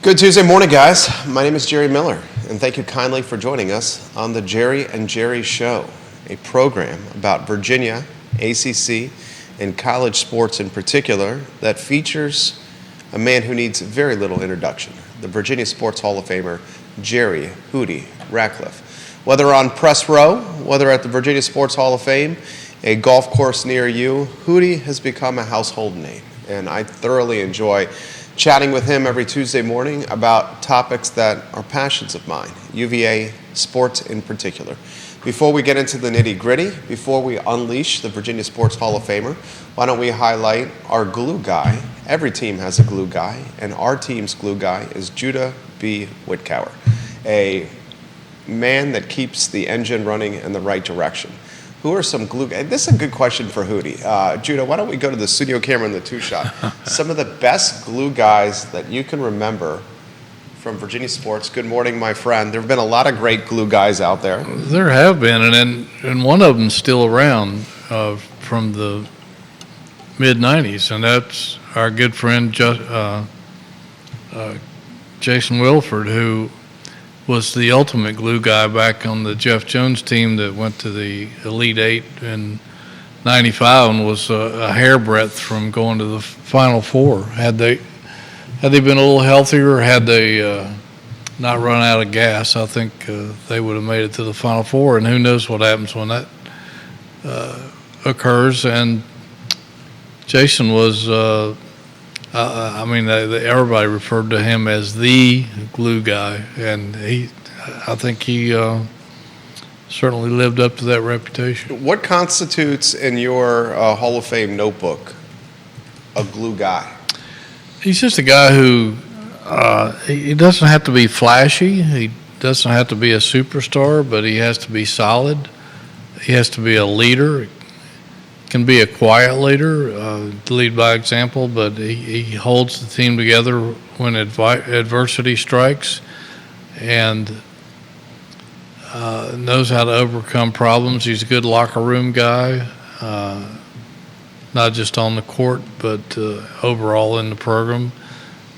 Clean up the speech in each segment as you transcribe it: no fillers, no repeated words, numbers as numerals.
Good Tuesday morning, guys. My name is Jerry Miller, and thank you kindly for joining us on the Jerry and Jerry Show, a program about Virginia, ACC, and college sports in particular that features a man who needs very little introduction, the Virginia Sports Hall of Famer, Jerry Hootie Ratcliffe. Whether on press row, whether at the Virginia Sports Hall of Fame, a golf course near you, Hootie has become a household name, and I thoroughly enjoy chatting with him every Tuesday morning about topics that are passions of mine, UVA sports in particular. Before we get into the nitty-gritty, before we unleash the Virginia Sports Hall of Famer, why don't we highlight our glue guy? Every team has a glue guy, and our team's glue guy is Judah B. Whitcower, a man that keeps the engine running in the right direction. Who are some glue guys? This is a good question for Hootie. Judah, why don't we go to the studio camera in the two-shot? Some of the best glue guys that you can remember from Virginia sports. Good morning, my friend. There have been a lot of great glue guys out there. There have been, and one of them's still around from the mid-'90s, and that's our good friend Jason Wilford, who was the ultimate glue guy back on the Jeff Jones team that went to the Elite Eight in '95 and was a hairbreadth from going to the Final Four. Had they been a little healthier, had they not run out of gas, I think they would have made it to the Final Four. And who knows what happens when that occurs. And Jason was, everybody referred to him as the glue guy, and I think he certainly lived up to that reputation. What constitutes in your Hall of Fame notebook a glue guy? He's just a guy who he doesn't have to be flashy. He doesn't have to be a superstar, but he has to be solid. He has to be a leader. Can be a quiet leader, lead by example, but he holds the team together when adversity strikes, and knows how to overcome problems. He's a good locker room guy, not just on the court, but overall in the program,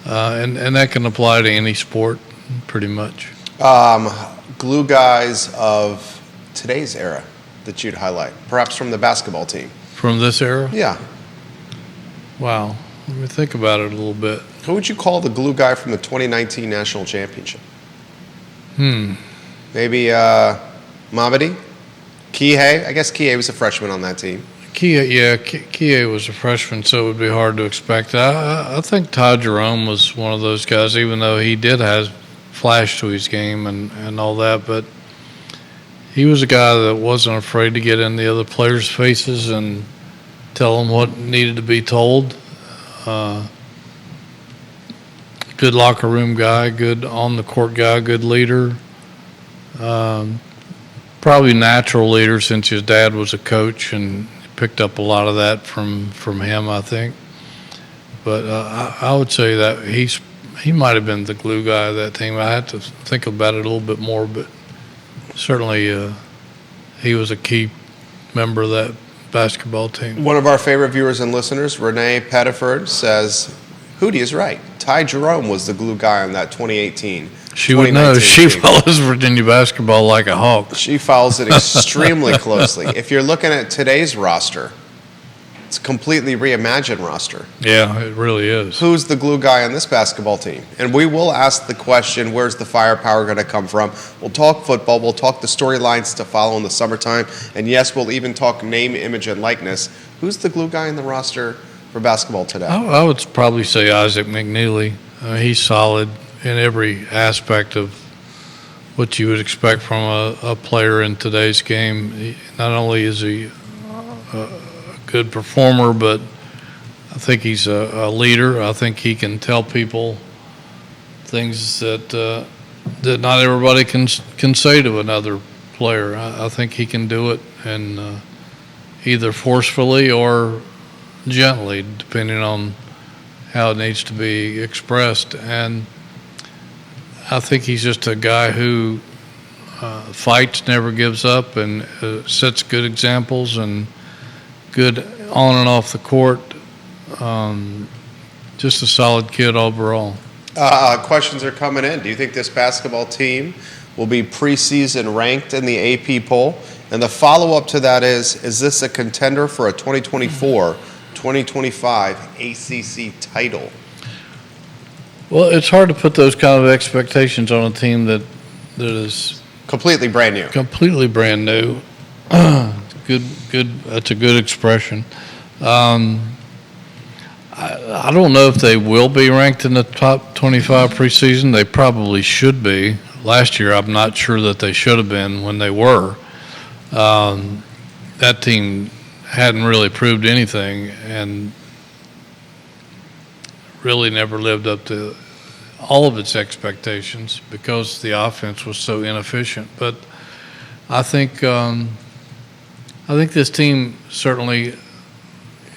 and that can apply to any sport pretty much. Glue guys of today's era that you'd highlight, perhaps from the basketball team. From this era? Yeah. Wow. Let me think about it a little bit. Who would you call the glue guy from the 2019 National Championship? Maybe Mabedi? Kihei? I guess Kihei was a freshman on that team. Kihei was a freshman, so it would be hard to expect. I think Ty Jerome was one of those guys, even though he did have flash to his game and all that, but he was a guy that wasn't afraid to get in the other players' faces and tell them what needed to be told. Good locker room guy, good on-the-court guy, good leader. Probably natural leader since his dad was a coach and picked up a lot of that from him, I think. But I would say that he might have been the glue guy of that team. I had to think about it a little bit more, but certainly he was a key member of that basketball team. One of our favorite viewers and listeners, Renee Pettiford, says, Hootie is right. Ty Jerome was the glue guy on that 2018. She would know. She follows Virginia basketball like a hawk. She follows it extremely closely. If you're looking at today's roster, it's a completely reimagined roster. Yeah, it really is. Who's the glue guy on this basketball team? And we will ask the question, where's the firepower going to come from? We'll talk football. We'll talk the storylines to follow in the summertime. And yes, we'll even talk name, image, and likeness. Who's the glue guy in the roster for basketball today? I would probably say Isaac McNeely. He's solid in every aspect of what you would expect from a player in today's game. Not only is he good performer, but I think he's a leader. I think he can tell people things that not everybody can say to another player. I think he can do it, and either forcefully or gently, depending on how it needs to be expressed. And I think he's just a guy who fights, never gives up, and sets good examples and good on and off the court. Just a solid kid overall. Questions are coming in. Do you think this basketball team will be preseason ranked in the AP poll? And the follow-up to that is this a contender for a 2024-2025 ACC title? Well, it's hard to put those kind of expectations on a team that is Completely brand new. completely brand new. Good. That's a good expression. I don't know if they will be ranked in the top 25 preseason. They probably should be. Last year, I'm not sure that they should have been when they were. That team hadn't really proved anything and really never lived up to all of its expectations because the offense was so inefficient. But I think this team certainly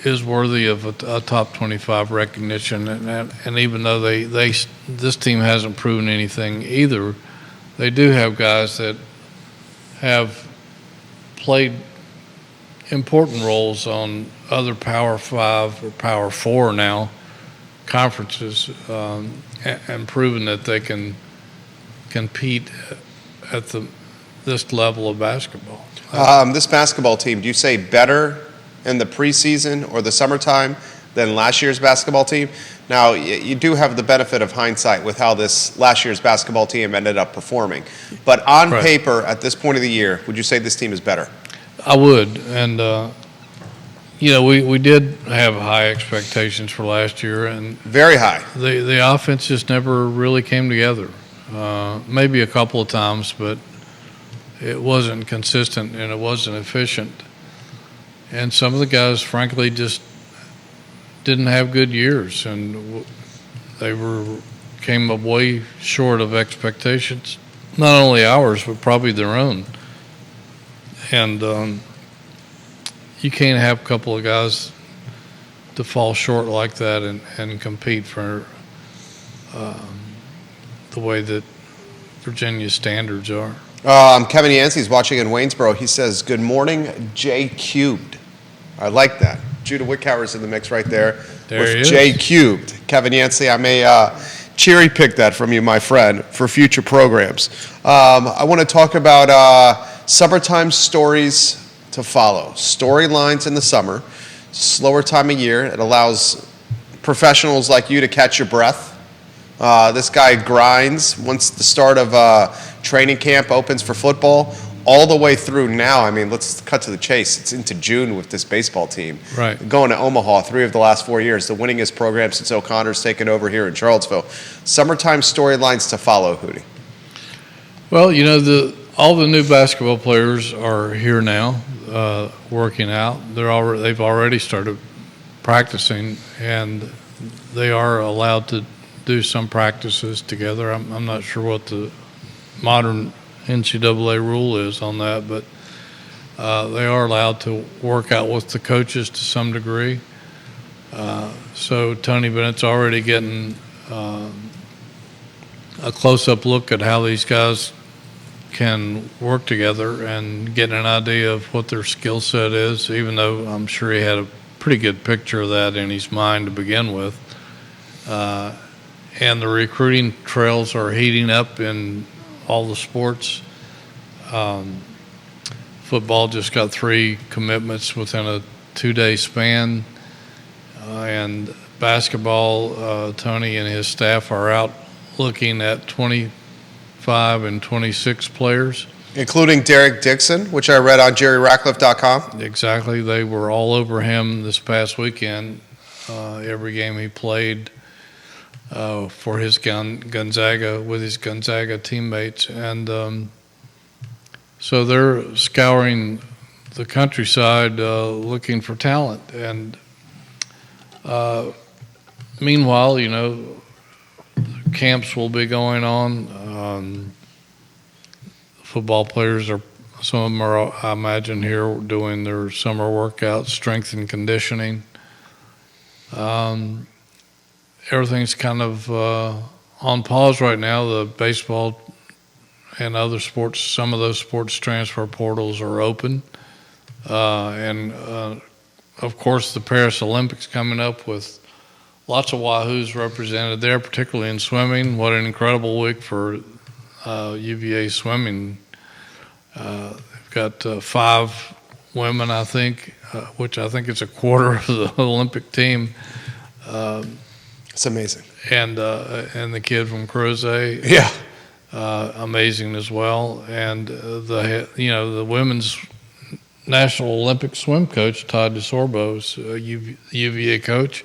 is worthy of a top 25 recognition, and even though this team hasn't proven anything either, they do have guys that have played important roles on other Power 5 or Power 4 now conferences, and proven that they can compete at this level of basketball. This basketball team, do you say better in the preseason or the summertime than last year's basketball team? Now, you do have the benefit of hindsight with how this last year's basketball team ended up performing. But on Right. paper, at this point of the year, would you say this team is better? I would, and we did have high expectations for last year, and Very high. the offense just never really came together. Maybe a couple of times, but it wasn't consistent and it wasn't efficient. And some of the guys, frankly, just didn't have good years, and they came up way short of expectations, not only ours, but probably their own. And you can't have a couple of guys to fall short like that and compete for the way that Virginia's standards are. Kevin Yancey's watching in Waynesboro. He says, "Good morning, J Cubed." I like that. Judah Wickhauer's in the mix right there. There with he is. J Cubed. Kevin Yancey, I may cherry pick that from you, my friend, for future programs. I want to talk about summertime stories to follow. Storylines in the summer, slower time of year. It allows professionals like you to catch your breath. This guy grinds once the start of training camp opens for football, all the way through now. I mean, let's cut to the chase. It's into June with this baseball team. Right. Going to Omaha 3 of the last 4 years, the winningest program since O'Connor's taken over here in Charlottesville. Summertime storylines to follow, Hootie. Well, all the new basketball players are here now, working out. They've already started practicing, and they are allowed to do some practices together. I'm not sure what the modern NCAA rule is on that, but they are allowed to work out with the coaches to some degree. So Tony Bennett's already getting a close-up look at how these guys can work together and get an idea of what their skill set is, even though I'm sure he had a pretty good picture of that in his mind to begin with. And the recruiting trails are heating up in all the sports. Football just got 3 commitments within a 2-day span. And basketball, Tony and his staff are out looking at 25 and 26 players. Including Derek Dixon, which I read on JerryRatcliffe.com. Exactly. They were all over him this past weekend. Every game he played for his Gonzaga, with his Gonzaga teammates. And so they're scouring the countryside looking for talent. And meanwhile, camps will be going on. Football players some of them are, I imagine, here doing their summer workouts, strength and conditioning. Everything's kind of on pause right now. The baseball and other sports, some of those sports transfer portals are open. And of course, the Paris Olympics coming up with lots of Wahoos represented there, particularly in swimming. What an incredible week for UVA swimming. They've got 5 women, I think, which I think is a quarter of the Olympic team. It's amazing. And the kid from Crozet, Yeah. amazing as well. And the women's National Olympic swim coach, Todd DeSorbo's UVA coach.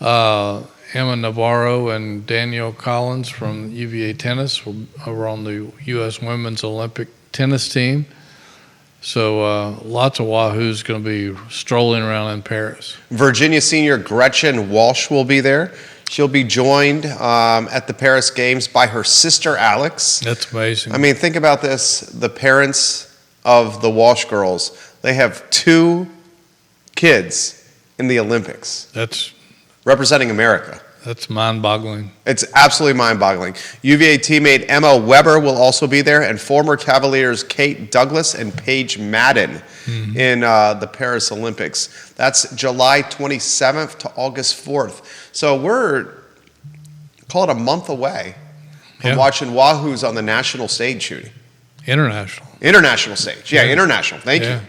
Emma Navarro and Danielle Collins from UVA tennis were on the U.S. Women's Olympic tennis team. So lots of Wahoos going to be strolling around in Paris. Virginia senior Gretchen Walsh will be there. She'll be joined at the Paris Games by her sister Alex. That's amazing. I mean, think about this. The parents of the Walsh girls, they have 2 kids in the Olympics representing America. That's mind-boggling. It's absolutely mind-boggling. UVA teammate Emma Weber will also be there, and former Cavaliers Kate Douglas and Paige Madden in the Paris Olympics. That's July 27th to August 4th. So we're, call it a month away from watching Wahoos on the national stage shooting. International stage. Yeah, international. Thank you.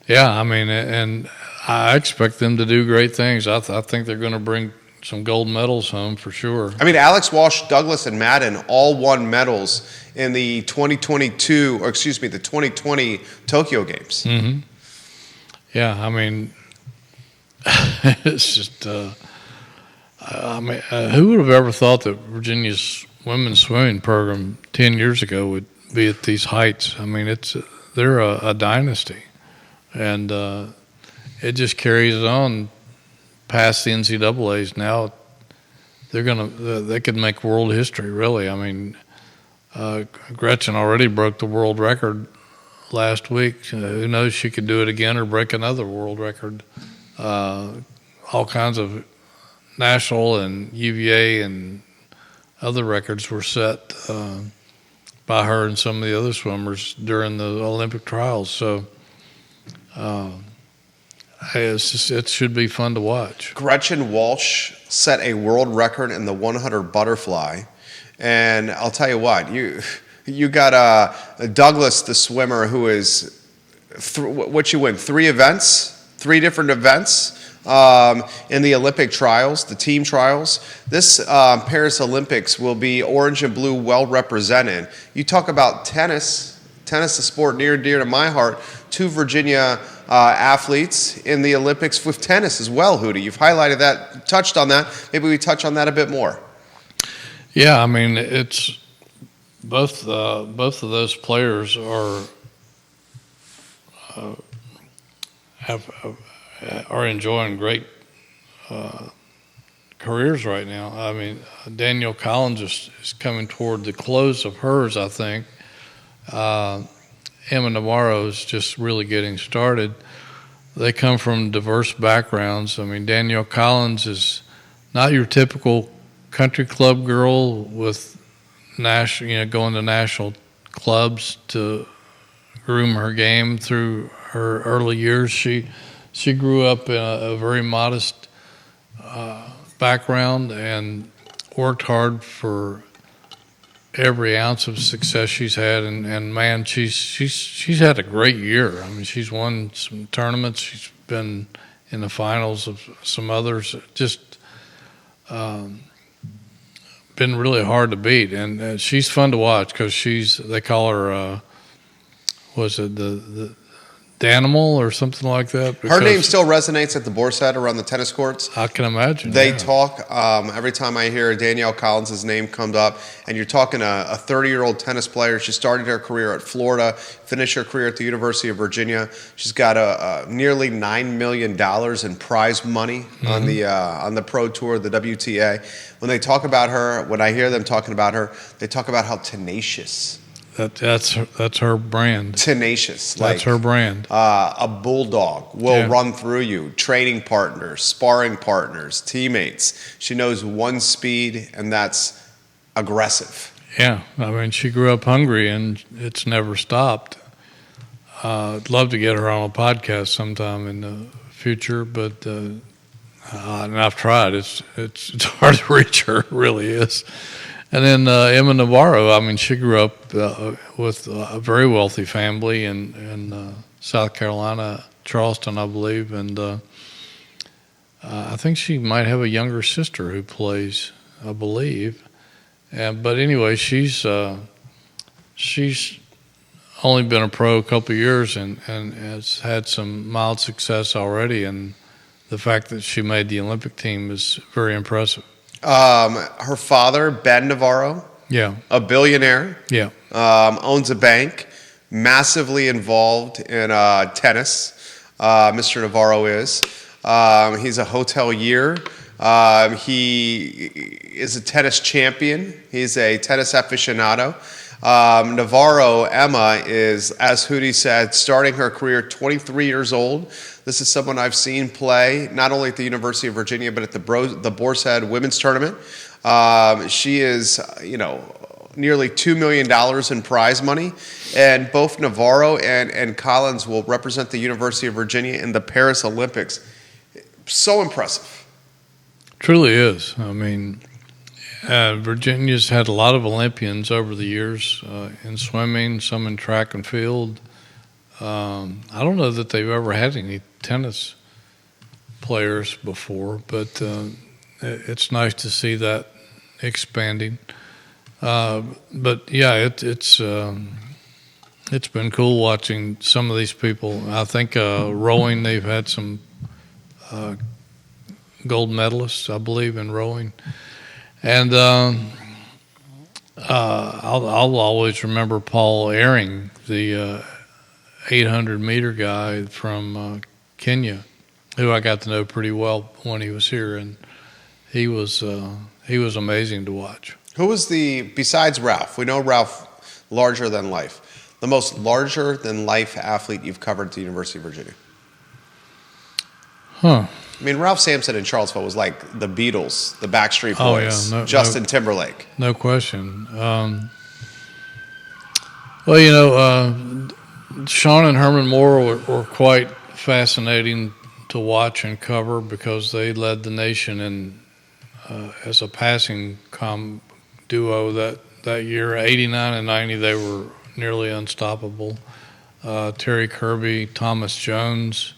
Yeah, I mean, and I expect them to do great things. I think they're going to bring some gold medals home for sure. I mean, Alex Walsh, Douglas, and Madden all won medals in the 2020 Tokyo Games. Mm-hmm. Yeah, I mean, it's just, who would have ever thought that Virginia's women's swimming program 10 years ago would be at these heights? I mean, they're a dynasty, and it just carries on past the NCAA's. Now they could make world history, really. I mean, Gretchen already broke the world record last week. Who knows, she could do it again or break another world record. All kinds of national and UVA and other records were set by her and some of the other swimmers during the Olympic trials. So it should be fun to watch. Gretchen Walsh set a world record in the 100 butterfly, and I'll tell you what, you got Douglas, the swimmer, who is what you win 3 different events in the Olympic trials, the team trials. This Paris Olympics will be orange and blue, well represented. You talk about tennis, a sport near and dear to my heart. 2 Virginia athletes in the Olympics with tennis as well, Hootie. You've highlighted that, touched on that. Maybe we touch on that a bit more. Yeah, I mean, it's both of those players are enjoying great careers right now. I mean, Danielle Collins is coming toward the close of hers, I think. Emma Navarro is just really getting started. They come from diverse backgrounds. I mean, Danielle Collins is not your typical country club girl with going to national clubs to groom her game through her early years. She grew up in a very modest background and worked hard for every ounce of success she's had, and man, she's had a great year. I mean, she's won some tournaments. She's been in the finals of some others. Just been really hard to beat, and she's fun to watch because they call her the Danimal or something like that. Her name still resonates at the Borsad around the tennis courts. I can imagine. They talk, every time I hear Danielle Collins' name come up, and you're talking a 30-year-old tennis player. She started her career at Florida, finished her career at the University of Virginia. She's got nearly $9 million in prize money on the pro tour of the WTA. When they talk about her, when I hear them talking about her, they talk about how tenacious. That's her brand. Tenacious. That's her brand. A bulldog will run through you. Training partners, sparring partners, teammates. She knows one speed, and that's aggressive. Yeah, I mean, she grew up hungry, and it's never stopped. I'd love to get her on a podcast sometime in the future, but and I've tried. It's hard to reach her. It really is. And then Emma Navarro. I mean, she grew up with a very wealthy family in South Carolina, Charleston, I believe, and I think she might have a younger sister who plays, I believe. But anyway, she's only been a pro a couple of years and has had some mild success already. And the fact that she made the Olympic team is very impressive. Her father, Ben Navarro, Yeah, a billionaire, yeah, owns a bank, massively involved in tennis. Mr. Navarro is. He's a hotelier. He is a tennis champion. He's a tennis aficionado. Navarro, Emma, is, as Hootie said, starting her career 23 years old. This is someone I've seen play not only at the University of Virginia, but at the Boar's Head Women's Tournament. She is, nearly $2 million in prize money. And both Navarro and Collins will represent the University of Virginia in the Paris Olympics. So impressive. truly is. I mean, Virginia's had a lot of Olympians over the years in swimming, some in track and field. I don't know that they've ever had any tennis players before, but it's nice to see that expanding. But yeah, it's been cool watching some of these people. I think rowing, they've had some gold medalists, I believe, in rowing. And I'll always remember Paul Ehring, the 800-meter guy from Kenya, who I got to know pretty well when he was here, and he was amazing to watch. Who was besides Ralph, we know Ralph, larger than life, the most larger than life athlete you've covered at the University of Virginia? Huh. I mean, Ralph Sampson in Charlottesville was like the Beatles, the Backstreet Oh, Boys, yeah. Justin Timberlake. No question. Sean and Herman Moore were quite fascinating to watch and cover because they led the nation in as a passing duo that year. 89 and 90, they were nearly unstoppable. Terry Kirby, Thomas Jones,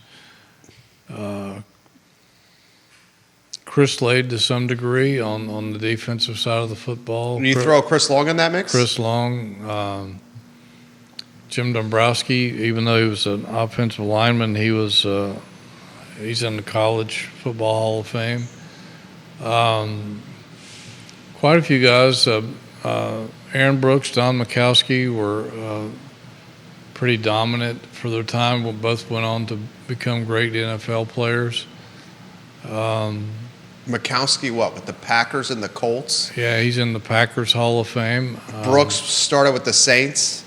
Chris Slade to some degree on the defensive side of the football. Can you throw Chris Long in that mix? Chris Long, Jim Dombrowski, even though he was an offensive lineman, he's in the College Football Hall of Fame. Quite a few guys. Aaron Brooks, Don Mikowski were pretty dominant for their time. Both went on to become great NFL players. Mikowski, with the Packers and the Colts? Yeah, he's in the Packers Hall of Fame. Brooks started with the Saints.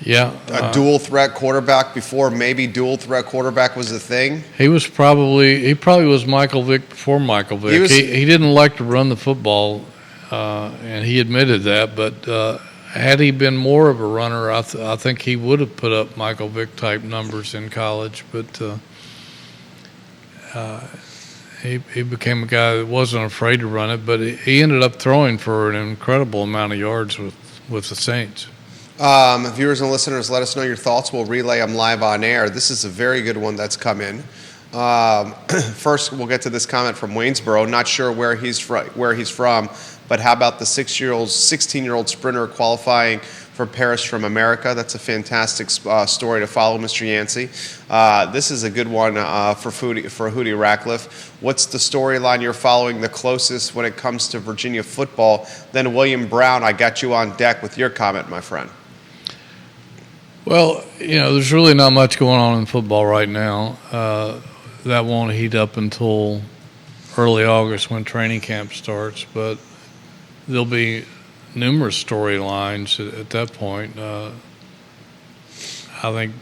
Yeah. A dual threat quarterback before maybe dual threat quarterback was a thing. He probably was Michael Vick before Michael Vick. He didn't like to run the football, and he admitted that. But had he been more of a runner, I think he would have put up Michael Vick type numbers in college. But he became a guy that wasn't afraid to run it. But he ended up throwing for an incredible amount of yards with the Saints. Viewers and listeners, let us know your thoughts. We'll relay them live on air. This is a very good one that's come in. First, we'll get to this comment from Waynesboro. Not sure where he's from, but how about the 16-year-old sprinter qualifying for Paris from America? That's a fantastic story to follow, Mr. Yancey. This is a good one for Hootie Ratcliffe. What's the storyline you're following the closest when it comes to Virginia football? Then William Brown, I got you on deck with your comment, my friend. Well, there's really not much going on in football right now. That won't heat up until early August when training camp starts, but there'll be numerous storylines at that point. I think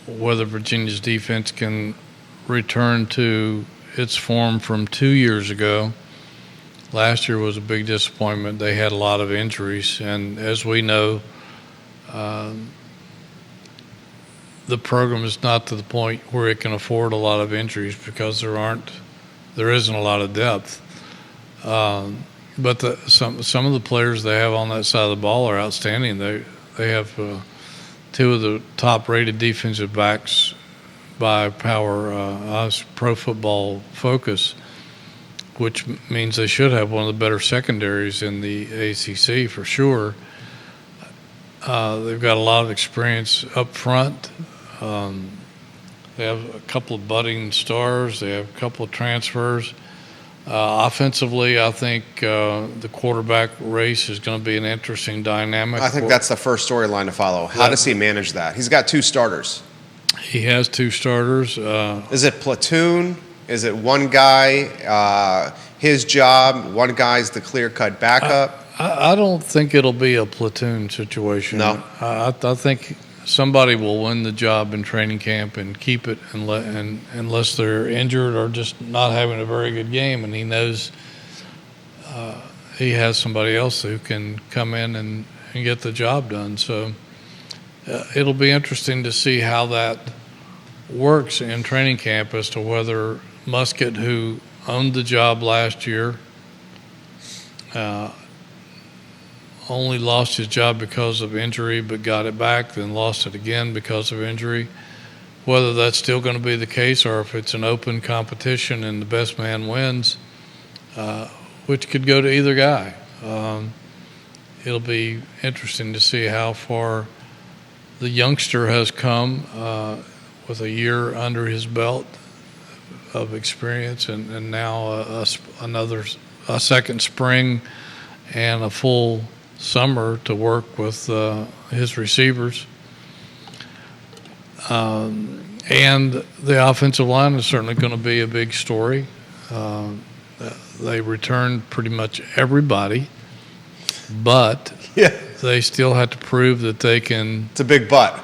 whether Virginia's defense can return to its form from 2 years ago. Last year was a big disappointment. They had a lot of injuries, and as we know, the program is not to the point where it can afford a lot of injuries because there aren't there isn't a lot of depth. But some of the players they have on that side of the ball are outstanding. They have two of the top-rated defensive backs by Pro Football Focus, which means they should have one of the better secondaries in the ACC for sure. They've got a lot of experience up front. They have a couple of budding stars. They have a couple of transfers. Offensively, I think the quarterback race is going to be an interesting dynamic. I think that's the first storyline to follow. How does he manage that? He's got two starters. He has two starters. Is it platoon? Is it one guy, his job, one guy's the clear-cut backup? I don't think it'll be a platoon situation. No. I think somebody will win the job in training camp and keep it unless they're injured or just not having a very good game, and he knows he has somebody else who can come in and get the job done. So it'll be interesting to see how that works in training camp as to whether Musket, who owned the job last year, only lost his job because of injury but got it back, then lost it again because of injury. Whether that's still going to be the case or if it's an open competition and the best man wins, which could go to either guy. It'll be interesting to see how far the youngster has come with a year under his belt of experience and now a second spring and a full summer to work with his receivers. And the offensive line is certainly going to be a big story. They returned pretty much everybody, but they still have to prove that they can. It's a big but.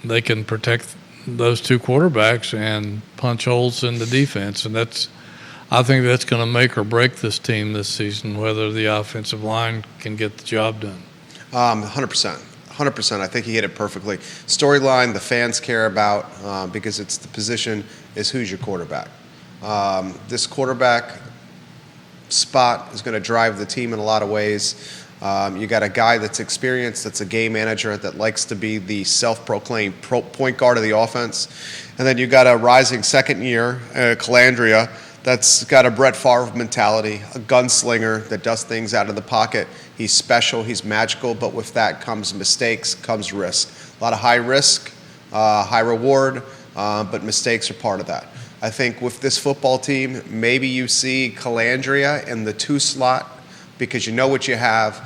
They can protect those two quarterbacks and punch holes in the defense, and I think that's going to make or break this team this season, whether the offensive line can get the job done. 100%. 100%. I think he hit it perfectly. Storyline the fans care about because it's the position is who's your quarterback. This quarterback spot is going to drive the team in a lot of ways. You got a guy that's experienced, that's a game manager, that likes to be the self-proclaimed point guard of the offense. And then you got a rising second year, Calandria, that's got a Brett Favre mentality, a gunslinger that does things out of the pocket. He's special, he's magical, but with that comes mistakes, comes risk. A lot of high risk, high reward, but mistakes are part of that. I think with this football team, maybe you see Calandria in the 2 slot because you know what you have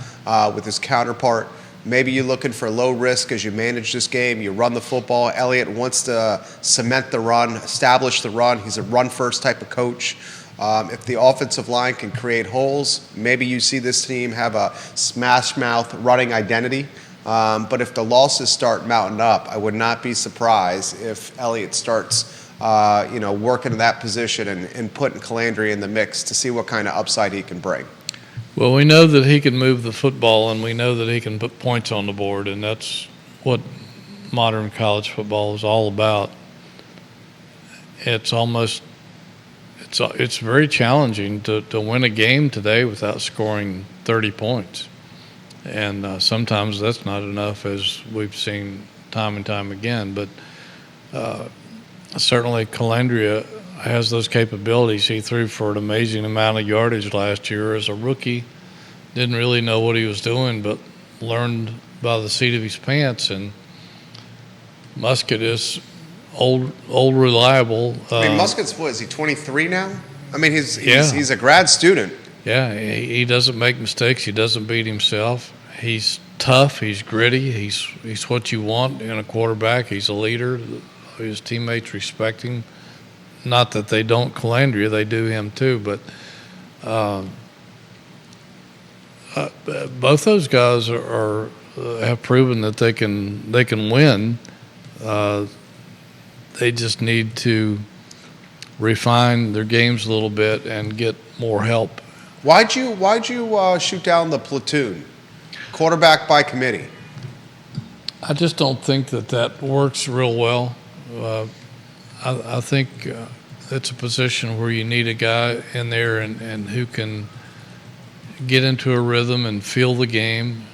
with his counterpart. Maybe you're looking for low risk as you manage this game. You run the football. Elliott wants to cement the run, establish the run. He's a run-first type of coach. If the offensive line can create holes, maybe you see this team have a smash-mouth running identity. But if the losses start mounting up, I would not be surprised if Elliott starts working in that position and putting Calandria in the mix to see what kind of upside he can bring. Well, we know that he can move the football, and we know that he can put points on the board, and that's what modern college football is all about. It's very challenging to win a game today without scoring 30 points, and sometimes that's not enough, as we've seen time and time again. But certainly Calandria has those capabilities. He threw for an amazing amount of yardage last year as a rookie. Didn't really know what he was doing, but learned by the seat of his pants. And Musket is old reliable. I mean, Musket's what, is he 23 now? I mean, he's a grad student. Yeah, he doesn't make mistakes. He doesn't beat himself. He's tough. He's gritty. He's what you want in a quarterback. He's a leader. His teammates respect him. Not that they don't Calandria, they do him too. But both those guys have proven that they can win. They just need to refine their games a little bit and get more help. Why'd you shoot down the platoon, quarterback by committee? I just don't think that works real well. I think it's a position where you need a guy in there and who can get into a rhythm and feel the game.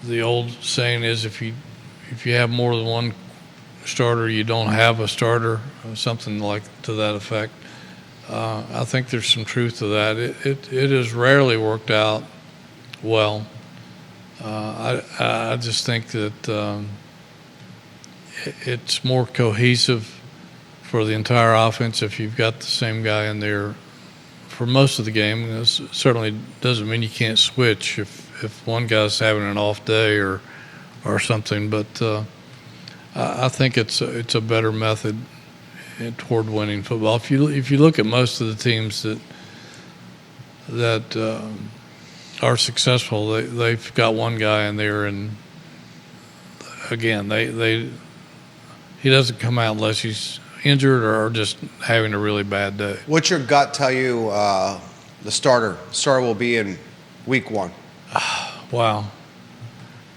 The old saying is if you have more than one starter, you don't have a starter, or something like to that effect. I think there's some truth to that. It has rarely worked out well. I just think that it's more cohesive for the entire offense if you've got the same guy in there for most of the game. This certainly doesn't mean you can't switch if one guy's having an off day or something, but I think it's a better method toward winning football. If you look at most of the teams that are successful, they've got one guy in there, and again, he doesn't come out unless he's injured or just having a really bad day. What's your gut tell you the starter will be in week 1? Wow.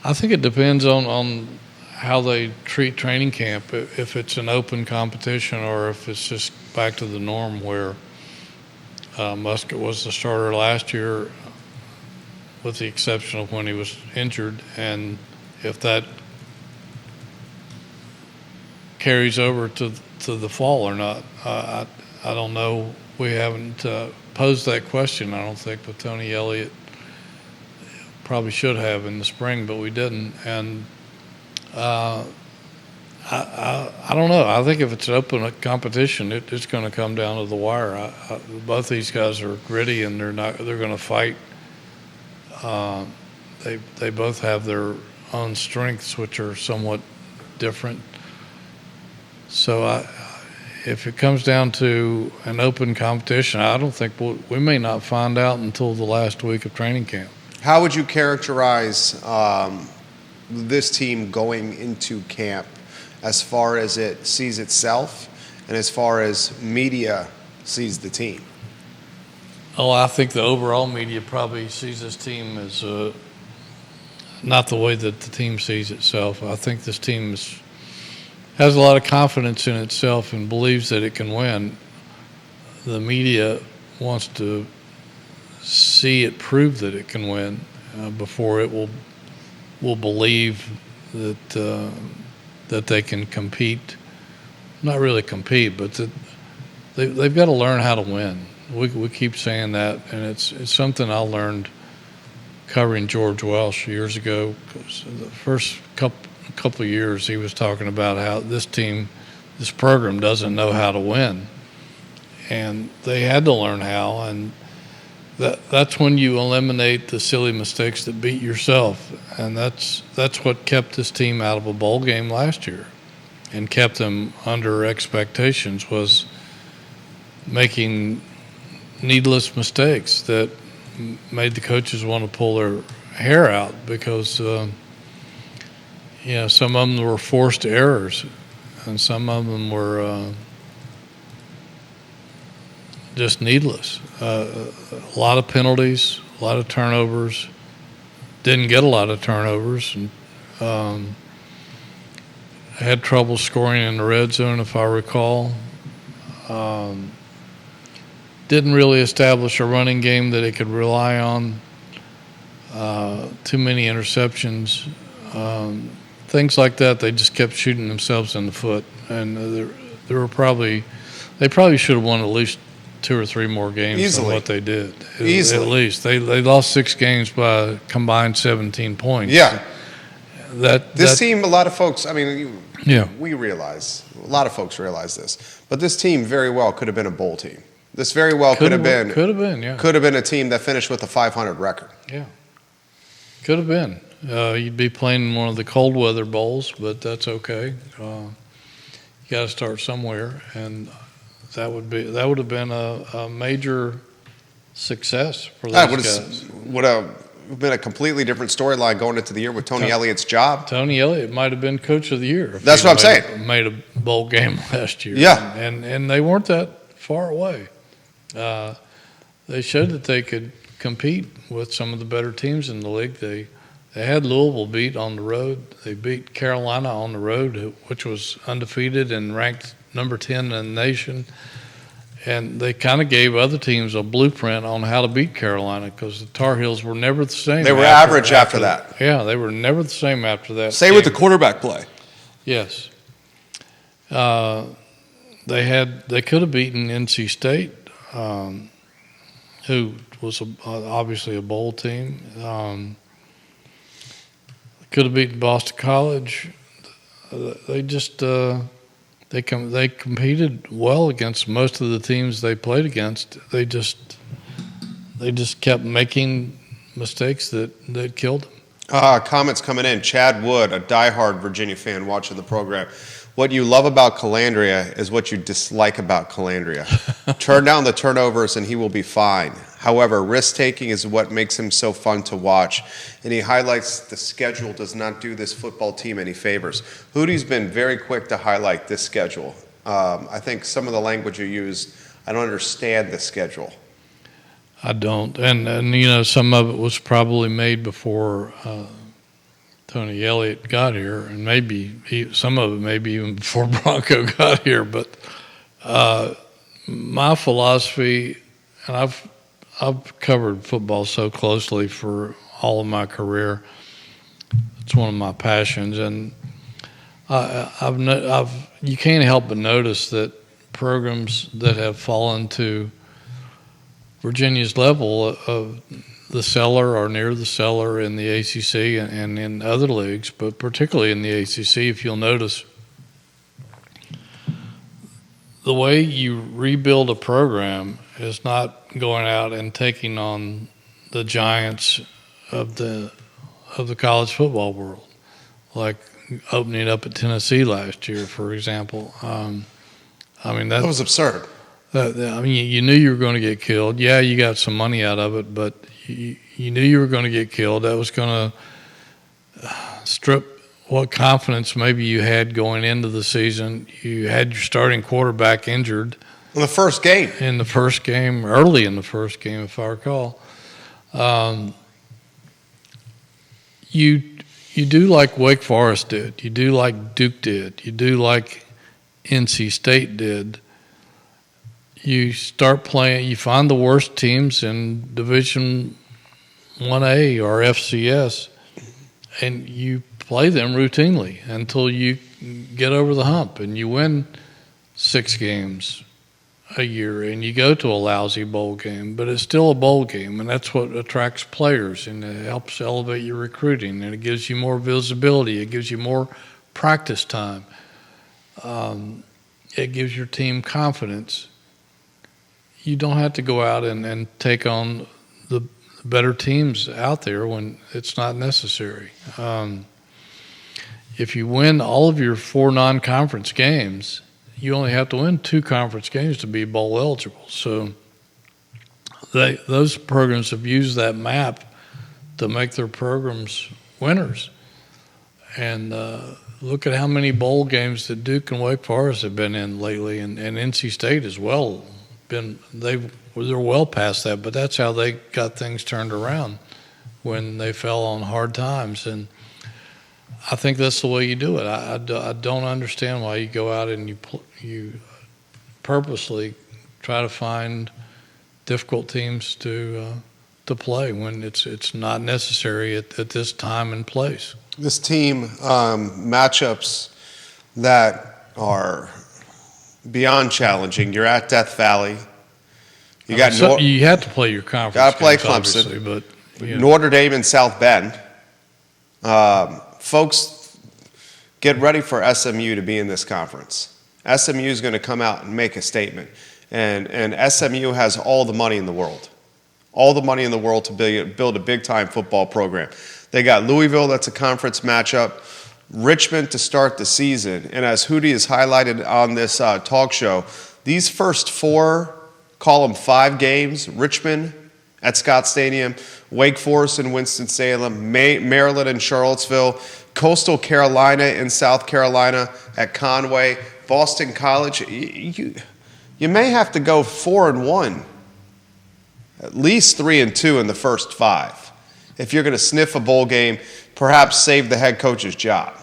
I think it depends on how they treat training camp, if it's an open competition or if it's just back to the norm where Musket was the starter last year with the exception of when he was injured, and if that carries over to the fall or not. I don't know. We haven't posed that question, I don't think, with Tony Elliott. Probably should have in the spring, but we didn't. And I don't know. I think if it's an open competition, it's going to come down to the wire. Both these guys are gritty, and they're going to fight. They both have their own strengths, which are somewhat different. So if it comes down to an open competition, I don't think we may not find out until the last week of training camp. How would you characterize this team going into camp as far as it sees itself and as far as media sees the team? Oh, I think the overall media probably sees this team as not the way that the team sees itself. I think this team has a lot of confidence in itself and believes that it can win. The media wants to see it prove that it can win before it will believe that they can compete. Not really compete, but that they've got to learn how to win. We keep saying that, and it's something I learned covering George Welsh years ago. 'Cause the first couple of years, he was talking about how this program doesn't know how to win, and they had to learn how. And that's when you eliminate the silly mistakes that beat yourself, and that's what kept this team out of a bowl game last year, and kept them under expectations, was making needless mistakes that made the coaches want to pull their hair out because some of them were forced errors, and some of them were just needless. A lot of penalties, a lot of turnovers. Didn't get a lot of turnovers, and had trouble scoring in the red zone, if I recall. Didn't really establish a running game that it could rely on. Too many interceptions. Things like that. They just kept shooting themselves in the foot, and they probably should have won at least 2 or 3 more games Easily. than what they did. Easily. At least they lost 6 games by a combined 17 points. Yeah. This team, a lot of folks, we realize, a lot of folks realize this, but this team very well could have been a bowl team. This very well could have been, yeah. Could have been a team that finished with a 500 record. Yeah. Could have been. You'd be playing in one of the cold weather bowls, but that's okay. You got to start somewhere, and that would have been a major success for those guys. Would have been a completely different storyline going into the year with Tony Elliott's job. Tony Elliott might have been coach of the year. That's what I'm saying. Made a bowl game last year. Yeah. And they weren't that far away. They showed that they could compete with some of the better teams in the league. They had Louisville beat on the road. They beat Carolina on the road, which was undefeated and ranked number 10 in the nation. And they kind of gave other teams a blueprint on how to beat Carolina because the Tar Heels were never the same. They were average after that. Yeah, they were never the same after that. Say with the quarterback play. Yes. They could have beaten NC State, who was obviously a bowl team. Could have beaten Boston College. They just they competed well against most of the teams they played against. They just kept making mistakes that killed them. Comments coming in. Chad Wood, a diehard Virginia fan watching the program. What you love about Calandria is what you dislike about Calandria. Turn down the turnovers and he will be fine. However, risk-taking is what makes him so fun to watch. And he highlights the schedule does not do this football team any favors. Hootie's been very quick to highlight this schedule. I think some of the language you used, I don't understand the schedule. I don't. And some of it was probably made before Tony Elliott got here, and maybe some of it maybe even before Bronco got here. But my philosophy, and I've covered football so closely for all of my career. It's one of my passions, and you can't help but notice that programs that have fallen to Virginia's level of the cellar or near the cellar in the ACC and in other leagues, but particularly in the ACC, if you'll notice, the way you rebuild a program is not going out and taking on the giants of the college football world, like opening up at Tennessee last year, for example. That was absurd. You knew you were going to get killed. Yeah, you got some money out of it, but you knew you were going to get killed. That was going to strip what confidence maybe you had going into the season. You had your starting quarterback injured. In the first game. Early in the first game, if I recall. You do like Wake Forest did. You do like Duke did. You do like NC State did. You start playing, you find the worst teams in Division 1A or FCS, and you play them routinely until you get over the hump and you win 6 games a year and you go to a lousy bowl game, but it's still a bowl game, and that's what attracts players, and it helps elevate your recruiting, and it gives you more visibility. It gives you more practice time. It gives your team confidence. You don't have to go out and take on the better teams out there when it's not necessary. If you win all of your 4 non-conference games, you only have to win 2 conference games to be bowl eligible. So those programs have used that map to make their programs winners. And look at how many bowl games that Duke and Wake Forest have been in lately, and NC State as well. They're well past that, but that's how they got things turned around when they fell on hard times. And I think that's the way you do it. I don't understand why you go out and you purposely try to find difficult teams to play when it's not necessary at this time and place. This team matchups that are beyond challenging. You're at Death Valley. You have to play your conference. Got to play games, Clemson, but Notre Dame and South Bend. Folks, get ready for SMU to be in this conference. SMU is going to come out and make a statement, and SMU has all the money in the world, to build a big-time football program. They got Louisville. That's a conference matchup. Richmond to start the season. And as Hootie has highlighted on this talk show, these first 4, call them 5 games, Richmond at Scott Stadium, Wake Forest in Winston-Salem, Maryland and Charlottesville, Coastal Carolina in South Carolina at Conway, Boston College. You may have to go 4-1, at least 3-2 in the first 5. If you're going to sniff a bowl game, perhaps save the head coach's job.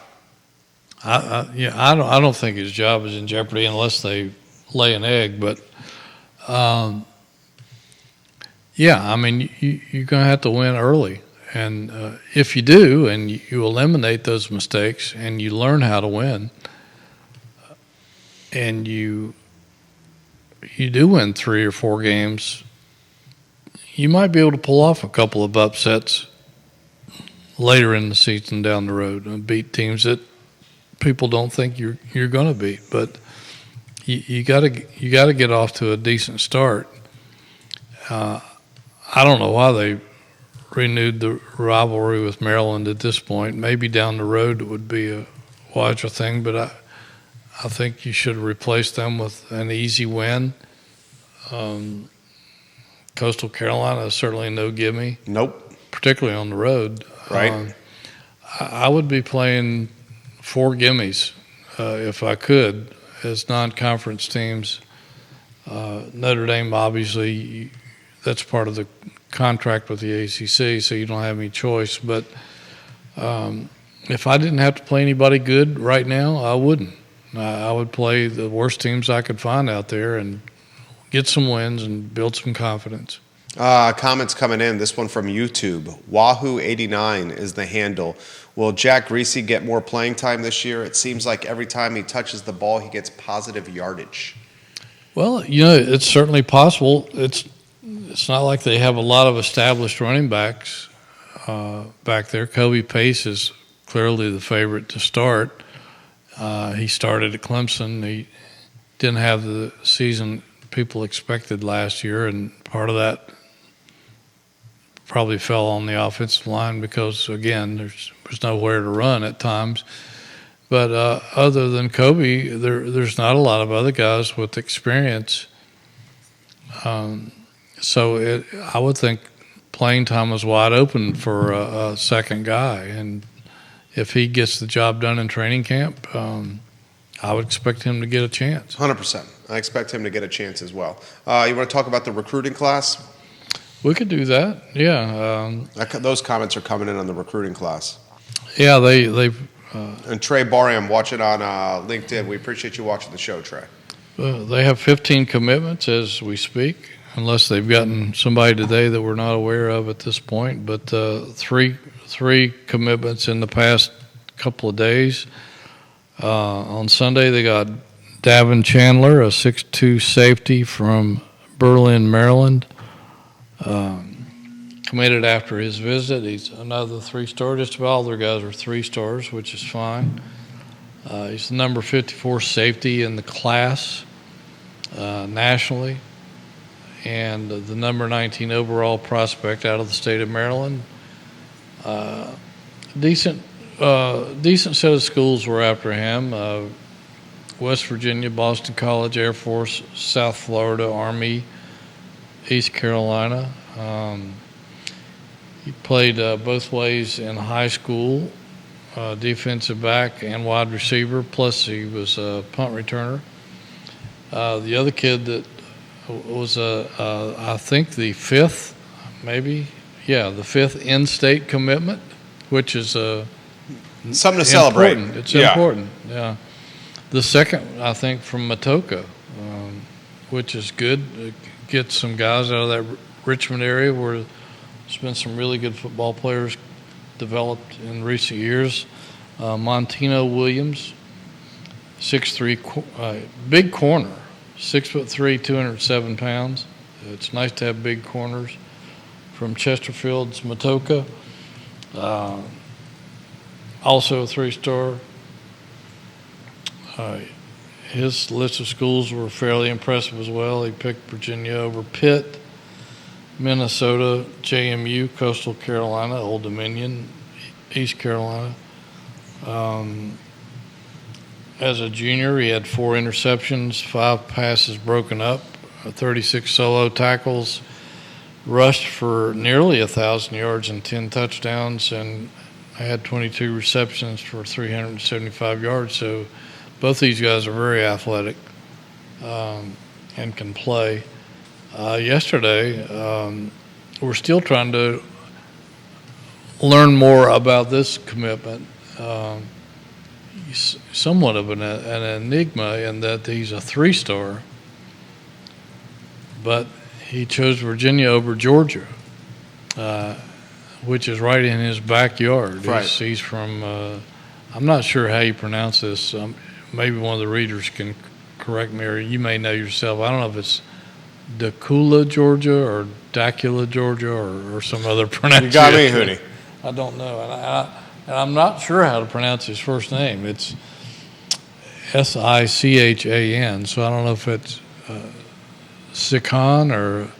I don't think his job is in jeopardy unless they lay an egg. But I mean, you're going to have to win early, and if you do, and you eliminate those mistakes, and you learn how to win, and you do win 3 or 4 games, you might be able to pull off a couple of upsets later in the season down the road and beat teams that people don't think you're going to beat. But you got to get off to a decent start. I don't know why they renewed the rivalry with Maryland at this point. Maybe down the road it would be a wiser thing, but I think you should replace them with an easy win. Coastal Carolina is certainly no gimme. Nope. Particularly on the road. Right. I would be playing 4 gimmies if I could as non-conference teams. Notre Dame, obviously, that's part of the contract with the ACC, so you don't have any choice. But if I didn't have to play anybody good right now, I wouldn't. I would play the worst teams I could find out there and get some wins and build some confidence. Comments coming in. This one from YouTube. Wahoo89 is the handle. Will Jack Greasy get more playing time this year? It seems like every time he touches the ball, he gets positive yardage. Well, it's certainly possible. It's not like they have a lot of established running backs back there. Kobe Pace is clearly the favorite to start. He started at Clemson. He didn't have the season people expected last year, and part of that probably fell on the offensive line because, again, there's nowhere to run at times. But other than Kobe, there's not a lot of other guys with experience. So I would think playing time is wide open for a second guy. And if he gets the job done in training camp, I would expect him to get a chance. 100%. I expect him to get a chance as well. You want to talk about the recruiting class? We could do that, yeah. Those comments are coming in on the recruiting class. Yeah, they've... And Trey Barham watching on LinkedIn. We appreciate you watching the show, Trey. They have 15 commitments as we speak, unless they've gotten somebody today that we're not aware of at this point. But three commitments in the past couple of days. On Sunday, they got Davin Chandler, a 6'2 safety from Berlin, Maryland. Committed after his visit. He's another 3-star. Just about all their guys are 3-stars, which is fine. He's the number 54 safety in the class nationally, and the number 19 overall prospect out of the state of Maryland. Decent set of schools were after him. West Virginia, Boston College, Air Force, South Florida, Army, East Carolina. He played both ways in high school, defensive back and wide receiver, plus he was a punt returner. The other kid that was, I think, the 5th, maybe, the 5th in-state commitment, which is something to celebrate. It's important, yeah. The second, I think, from Matoka, which is good. Get some guys out of that Richmond area where there's been some really good football players developed in recent years. Montino Williams, 6'3", big corner, 6'3", 207 pounds. It's nice to have big corners. From Chesterfield's Matoka, also a 3-star. His list of schools were fairly impressive as well. He picked Virginia over Pitt, Minnesota, JMU, Coastal Carolina, Old Dominion, East Carolina. As a junior, he had 4 interceptions, 5 passes broken up, 36 solo tackles, rushed for nearly 1,000 yards and 10 touchdowns, and had 22 receptions for 375 yards. So both these guys are very athletic and can play. Yesterday, we're still trying to learn more about this commitment. he's somewhat of an enigma in that he's a 3-star, but he chose Virginia over Georgia, which is right in his backyard. Right. He's from, I'm not sure how you pronounce this. Maybe one of the readers can correct me, or you may know yourself. I don't know if it's Dacula, Georgia, or Dacula, Georgia, or some other pronunciation. You got me, Hootie. I don't know. And I'm not sure how to pronounce his first name. It's Sichan, so I don't know if it's Sikhan or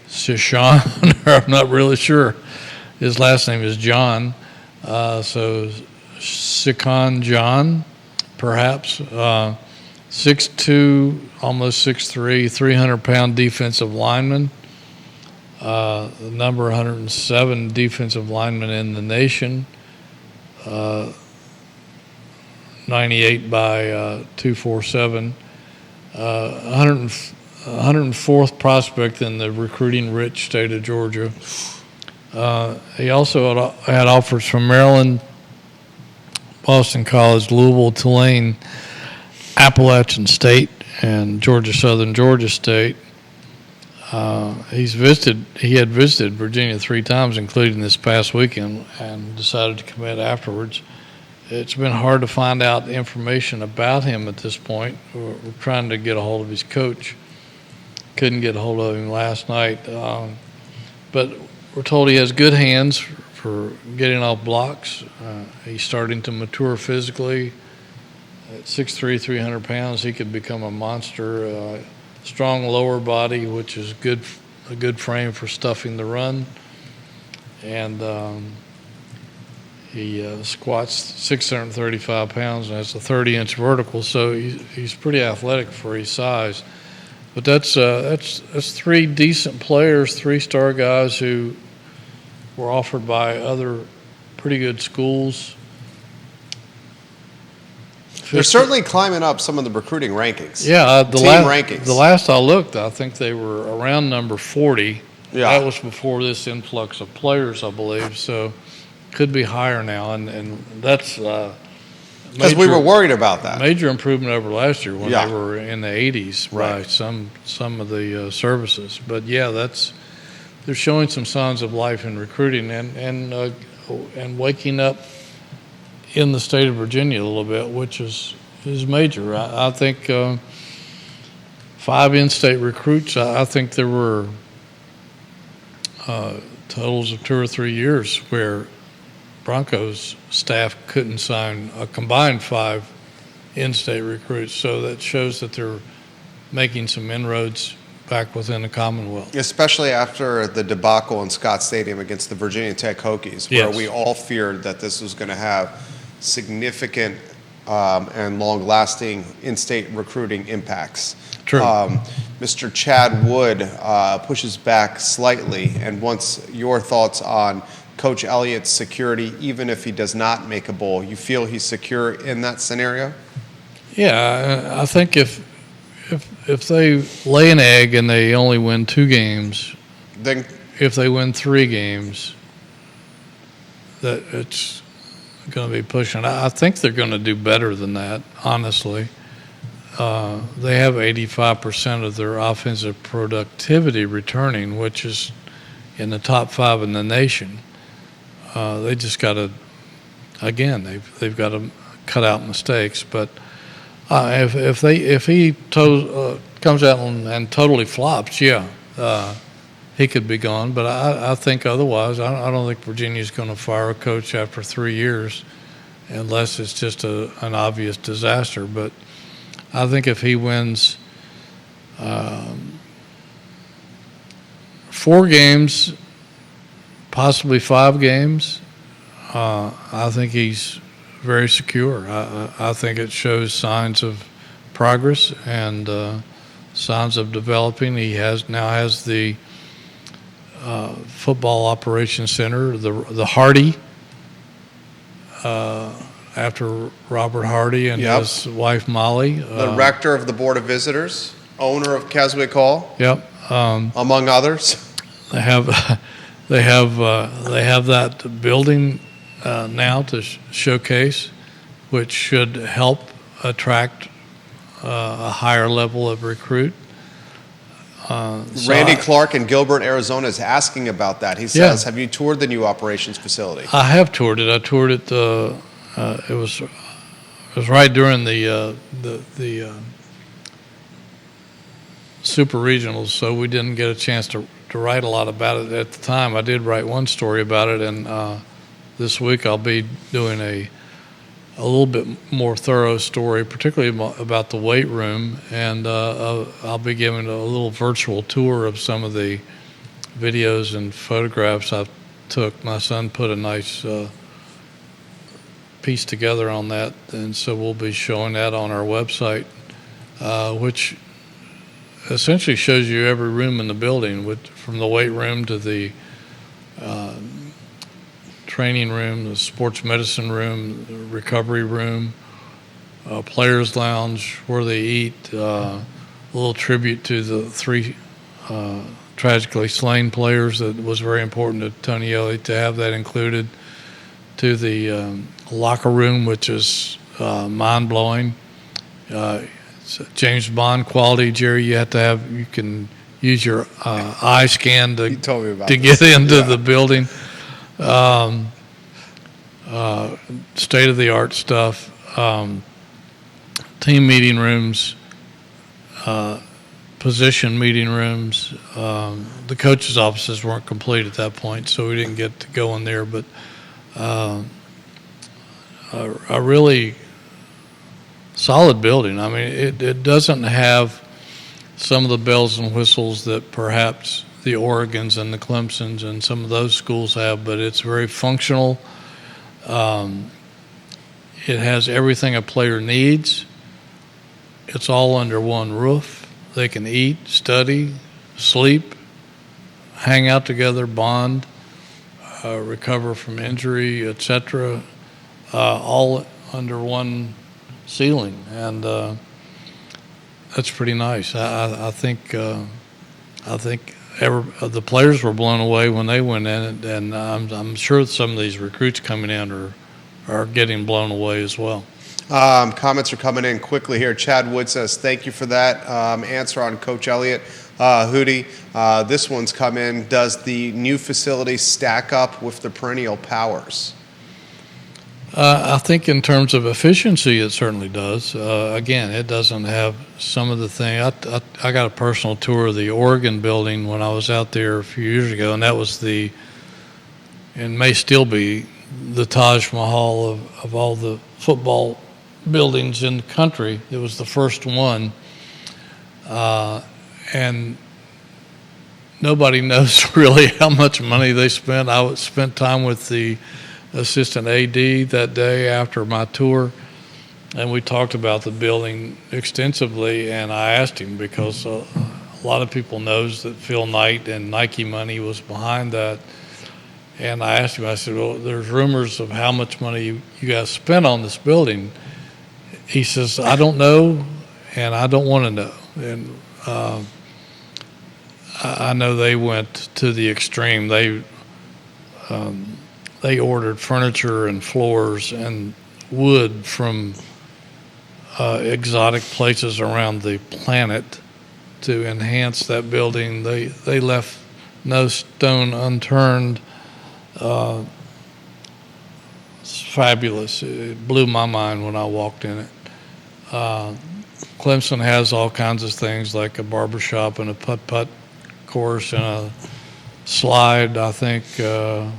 Sishan, or I'm not really sure. His last name is John, so Sikhan John, perhaps. 6'2", almost 6'3", 300-pound defensive lineman. The number 107 defensive lineman in the nation. 98 by 247. 104th prospect in the recruiting-rich state of Georgia. He also had offers from Maryland, Boston College, Louisville, Tulane, Appalachian State, and Georgia Southern Georgia State. He had visited Virginia 3 times, including this past weekend, and decided to commit afterwards. It's been hard to find out information about him at this point. We're trying to get a hold of his coach. Couldn't get a hold of him last night. But we're told he has good hands for getting off blocks. He's starting to mature physically. At 6'3", 300 pounds, he could become a monster. Strong lower body, which is a good frame for stuffing the run. And he squats 635 pounds and has a 30-inch vertical, so he's pretty athletic for his size. But that's 3 decent players, 3-star guys who were offered by other pretty good schools. They're certainly climbing up some of the recruiting rankings. Yeah, rankings. The last I looked, I think they were around number 40. Yeah. That was before this influx of players, I believe. So could be higher now, and that's because we were worried about that. Major improvement over last year when Yeah. they were in the 80s by Right. some of the services. But yeah, they're showing some signs of life in recruiting and waking up in the state of Virginia a little bit, which is major. I think 5 in-state recruits. I think there were totals of 2 or 3 years where Broncos staff couldn't sign a combined 5 in-state recruits. So that shows that they're making some inroads back within the Commonwealth. Especially after the debacle in Scott Stadium against the Virginia Tech Hokies, where Yes. we all feared that this was going to have significant and long-lasting in-state recruiting impacts. True. Mr. Chad Wood pushes back slightly and wants your thoughts on Coach Elliott's security, even if he does not make a bowl. You feel he's secure in that scenario? Yeah, I think if they lay an egg and they only win 2 games, Then if they win 3 games, that it's going to be pushing. I think they're going to do better than that, honestly. They have 85% of their offensive productivity returning, which is in the top 5 in the nation. They just got to, again, they've got to cut out mistakes. But if he comes out and totally flops, he could be gone. But I think otherwise. I don't think Virginia's going to fire a coach after 3 years, unless it's just an obvious disaster. But I think if he wins 4 games, possibly 5 games, I think he's very secure. I think it shows signs of progress and signs of developing. He now has the football operations center, the Hardy, after Robert Hardy and Yep. his wife Molly. the rector of the Board of Visitors, owner of Keswick Hall, Yep. among others. They have that building now to showcase. which should help attract a higher level of recruit. Randy Clark in Gilbert, Arizona is asking about that. He says, have you toured the new operations facility? I have toured it. I toured it. It was right during the super regionals, so we didn't get a chance to write a lot about it at the time. I did write one story about it, and this week I'll be doing a little bit more thorough story, particularly about the weight room, and I'll be giving a little virtual tour of some of the videos and photographs I took. My son put a nice piece together on that, and so we'll be showing that on our website, which essentially shows you every room in the building, from the weight room to the training room, the sports medicine room, the recovery room, players lounge, where they eat, a little tribute to the 3 tragically slain players. That was very important to Tony Elliott to have that included, to the locker room, which is mind-blowing. James Bond quality, Jerry. You can use your eye scan to get into the building. State-of-the-art stuff. Team meeting rooms, position meeting rooms. The coaches' offices weren't complete at that point, so we didn't get to go in there. But a really solid building. I mean, it doesn't have some of the bells and whistles that perhaps the Oregons and the Clemsons and some of those schools have, but it's very functional. It has everything a player needs. It's all under one roof. They can eat, study, sleep, hang out together, bond, recover from injury, etc., all under one ceiling, and that's pretty nice. I think the players were blown away when they went in, and I'm sure some of these recruits coming in are getting blown away as well. Comments are coming in quickly here. Chad Wood says, thank you for that answer on Coach Elliott. Hootie, this one's come in. Does the new facility stack up with the perennial powers? I think in terms of efficiency, it certainly does. Again, it doesn't have some of the thing. I got a personal tour of the Oregon building when I was out there a few years ago, and that was and may still be, the Taj Mahal of all the football buildings in the country. It was the first one, and nobody knows really how much money they spent. I spent time with the assistant AD that day after my tour, and we talked about the building extensively, and I asked him, because a lot of people knows that Phil Knight and Nike money was behind that, and I asked him, I said, well, there's rumors of how much money you guys spent on this building. He says, I don't know, and I don't want to know. And I know they went to the extreme. They ordered furniture and floors and wood from exotic places around the planet to enhance that building. They left no stone unturned. It's fabulous. It blew my mind when I walked in it. Clemson has all kinds of things, like a barbershop and a putt-putt course and a slide, I think, that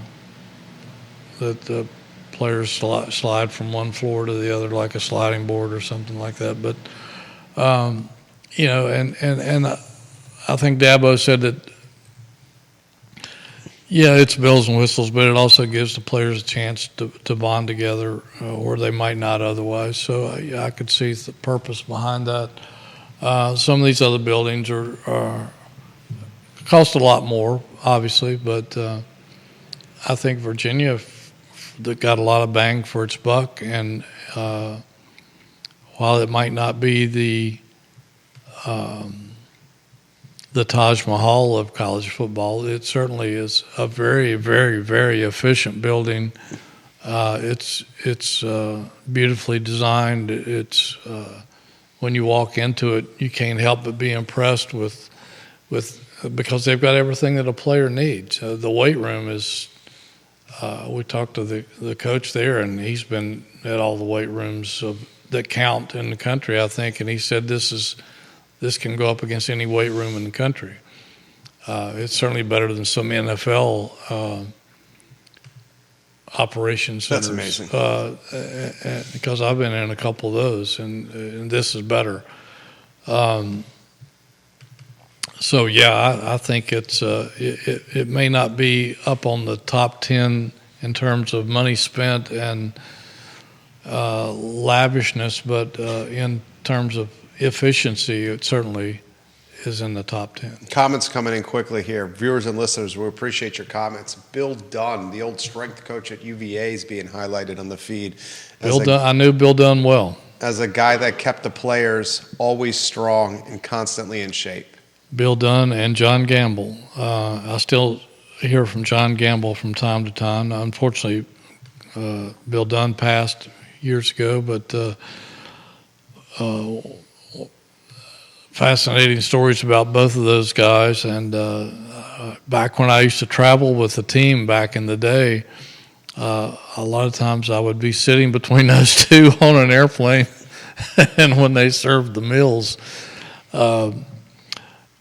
the players slide from one floor to the other like a sliding board or something like that. But, and I think Dabo said that, yeah, it's bells and whistles, but it also gives the players a chance to bond together where they might not otherwise. So I could see the purpose behind that. Some of these other buildings are cost a lot more, obviously, but I think Virginia got a lot of bang for its buck, and while it might not be the Taj Mahal of college football, it certainly is a very, very, very efficient building It's beautifully designed. It's when you walk into it, you can't help but be impressed with because they've got everything that a player needs. The weight room is. We talked to the coach there, and he's been at all the weight rooms that count in the country, I think, and he said this can go up against any weight room in the country. It's certainly better than some NFL operations centers. That's amazing. Because I've been in a couple of those, and this is better. So yeah, I think it may not be up on the top 10 in terms of money spent and lavishness, but in terms of efficiency, it certainly is in the top 10. Comments coming in quickly here. Viewers and listeners, we appreciate your comments. Bill Dunn, the old strength coach at UVA, is being highlighted on the feed. I knew Bill Dunn well. As a guy that kept the players always strong and constantly in shape. Bill Dunn and John Gamble. I still hear from John Gamble from time to time. Unfortunately, Bill Dunn passed years ago, but fascinating stories about both of those guys. And back when I used to travel with the team back in the day, a lot of times I would be sitting between those two on an airplane, and when they served the meals,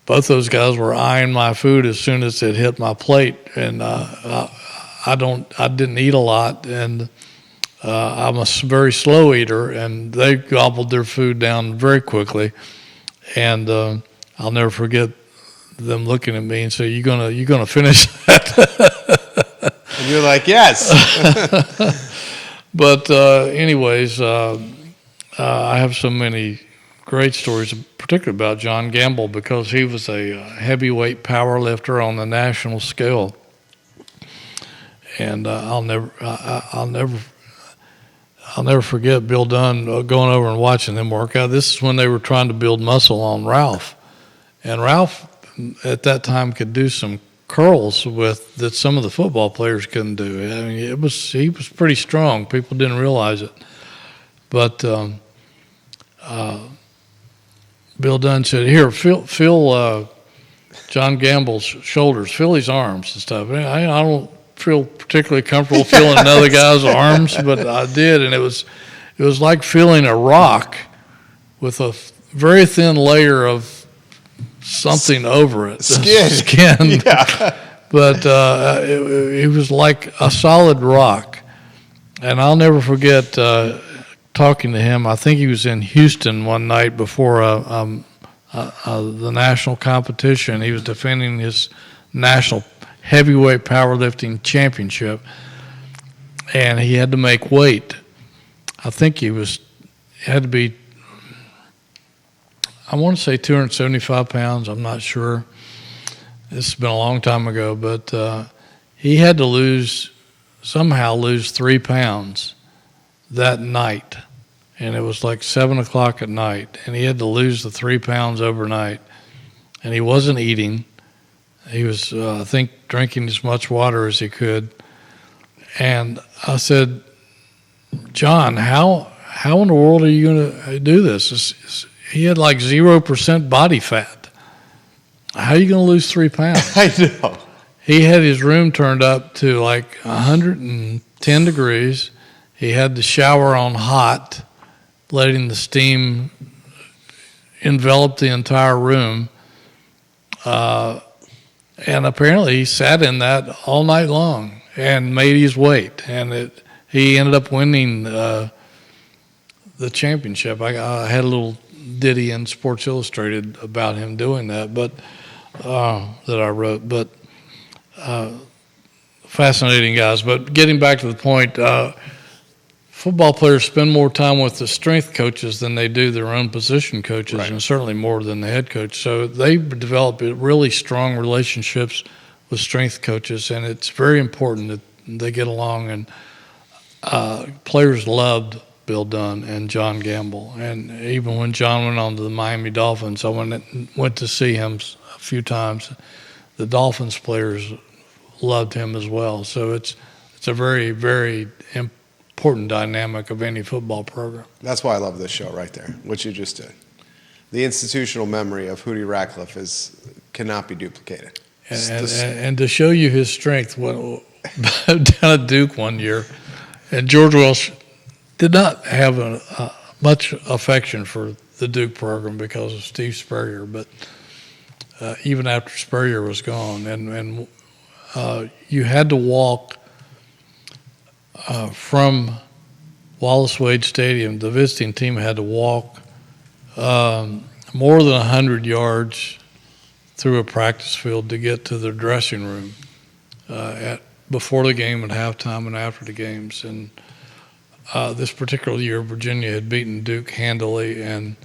both those guys were eyeing my food as soon as it hit my plate, and I didn't eat a lot, and I'm a very slow eater, and they gobbled their food down very quickly, and I'll never forget them looking at me and say, "You gonna finish that?" And you're like, "Yes." But anyways, I have so many great stories, particularly about John Gamble, because he was a heavyweight power lifter on the national scale, and I'll never forget Bill Dunn going over and watching them work out. This is when they were trying to build muscle on Ralph, and Ralph at that time could do some curls that some of the football players couldn't do. I mean, he was pretty strong. People didn't realize it, but. Bill Dunn said, "Here, feel John Gamble's shoulders, feel his arms and stuff." I don't feel particularly comfortable feeling another guy's arms, but I did, and it was like feeling a rock with a very thin layer of something over it. Skin. Yeah. But it was like a solid rock, and I'll never forget. Talking to him, I think he was in Houston one night before the national competition. He was defending his national heavyweight powerlifting championship, and he had to make weight. I think had to be, I want to say 275 pounds. I'm not sure. This has been a long time ago, but he had to somehow lose 3 pounds that night, and it was like 7 o'clock at night, and he had to lose the 3 pounds overnight, and he wasn't eating. He was, I think, drinking as much water as he could. And I said, "John, how in the world are you going to do this?" He had like 0% body fat. How are you going to lose 3 pounds? I know. He had his room turned up to like 110 degrees. He had the shower on hot, letting the steam envelop the entire room. And apparently he sat in that all night long and made his weight. And he ended up winning the championship. I had a little ditty in Sports Illustrated about him doing that, but that I wrote. But fascinating guys. But getting back to the point, football players spend more time with the strength coaches than they do their own position coaches, right, and certainly more than the head coach. So they develop really strong relationships with strength coaches, and it's very important that they get along. And players loved Bill Dunn and John Gamble. And even when John went on to the Miami Dolphins, I went to see him a few times. The Dolphins players loved him as well. So it's a very, very important dynamic of any football program. That's why I love this show right there, what you just did. The institutional memory of Hootie Ratcliffe cannot be duplicated. And to show you his strength, down at Duke one year, and George Welsh did not have much affection for the Duke program because of Steve Spurrier, but even after Spurrier was gone, and you had to walk from Wallace Wade Stadium. The visiting team had to walk more than 100 yards through a practice field to get to their dressing room before the game, at halftime, and after the games. And this particular year, Virginia had beaten Duke handily and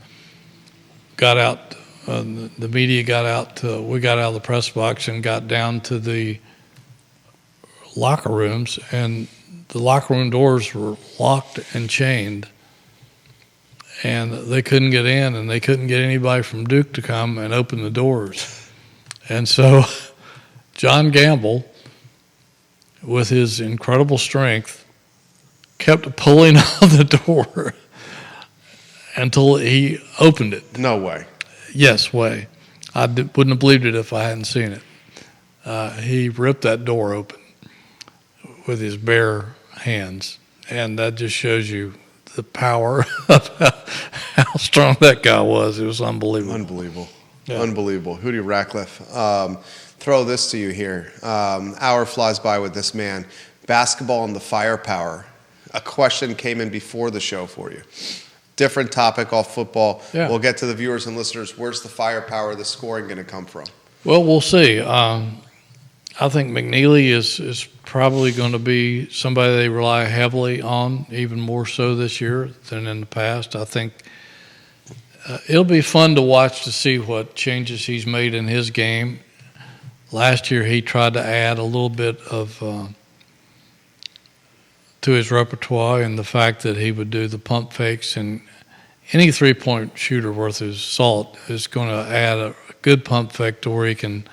got out. The media got out. We got out of the press box and got down to the locker rooms, and the locker room doors were locked and chained, and they couldn't get in, and they couldn't get anybody from Duke to come and open the doors. And so John Gamble, with his incredible strength, kept pulling on the door until he opened it. No way. Yes, way. I wouldn't have believed it if I hadn't seen it. He ripped that door open with his bare hands, and that just shows you the power of how strong that guy was. It was unbelievable. Unbelievable. Yeah. Unbelievable. Hootie Ratcliffe. Throw this to you here. Hour flies by with this man. Basketball and the firepower. A question came in before the show for you. Different topic off football. Yeah. We'll get to the viewers and listeners. Where's the firepower, the scoring going to come from? Well, we'll see. I think McNeely is probably going to be somebody they rely heavily on, even more so this year than in the past. I think it'll be fun to watch to see what changes he's made in his game. Last year he tried to add a little bit of to his repertoire, and the fact that he would do the pump fakes, and any three-point shooter worth his salt is going to add a good pump fake to where he can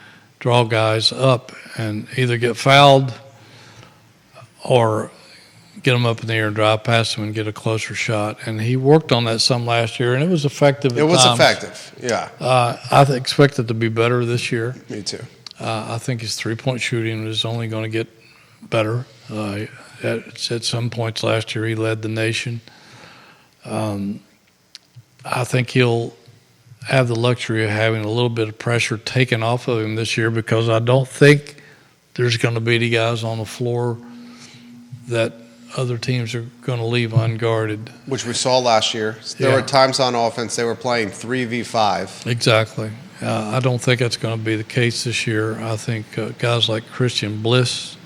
draw guys up and either get fouled or get them up in the air and drive past them and get a closer shot. And he worked on that some last year, and it was effective at times. It was effective, yeah. I expect it to be better this year. Me too. I think his three-point shooting is only going to get better. At some points last year, he led the nation. I think he'll have the luxury of having a little bit of pressure taken off of him this year, because I don't think there's going to be any guys on the floor that other teams are going to leave unguarded. Which we saw last year. There were times on offense they were playing 3v5. Exactly. I don't think that's going to be the case this year. I think guys like Christian Bliss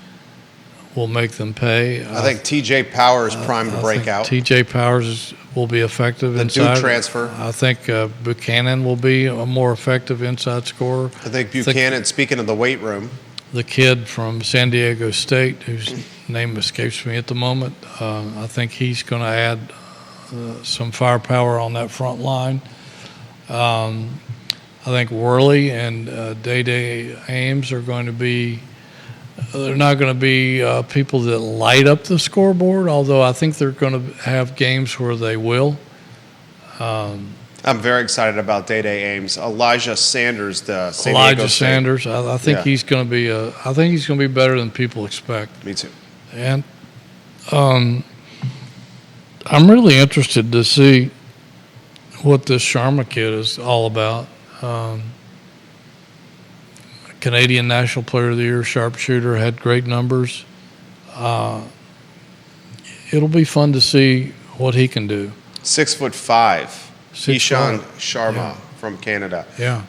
will make them pay. I think T.J. Powers primed to break out. T.J. Powers will be effective the inside. Duke transfer. I think Buchanan will be a more effective inside scorer. I think Buchanan, speaking of the weight room. The kid from San Diego State, whose name escapes me at the moment, I think he's going to add some firepower on that front line. I think Worley and Day-Day Ames are going to be they're not going to be people that light up the scoreboard, although I think they're going to have games where they will. I'm very excited about Day-Day Ames. Elijah Sanders, the San Diego Elijah State. Sanders, I think he's going to be I think he's going to be better than people expect. Me too. And I'm really interested to see what this Sharma kid is all about. Canadian National Player of the Year, sharpshooter, had great numbers. It'll be fun to see what he can do. 6'5". Ishan 6'5". Sharma from Canada. Yeah.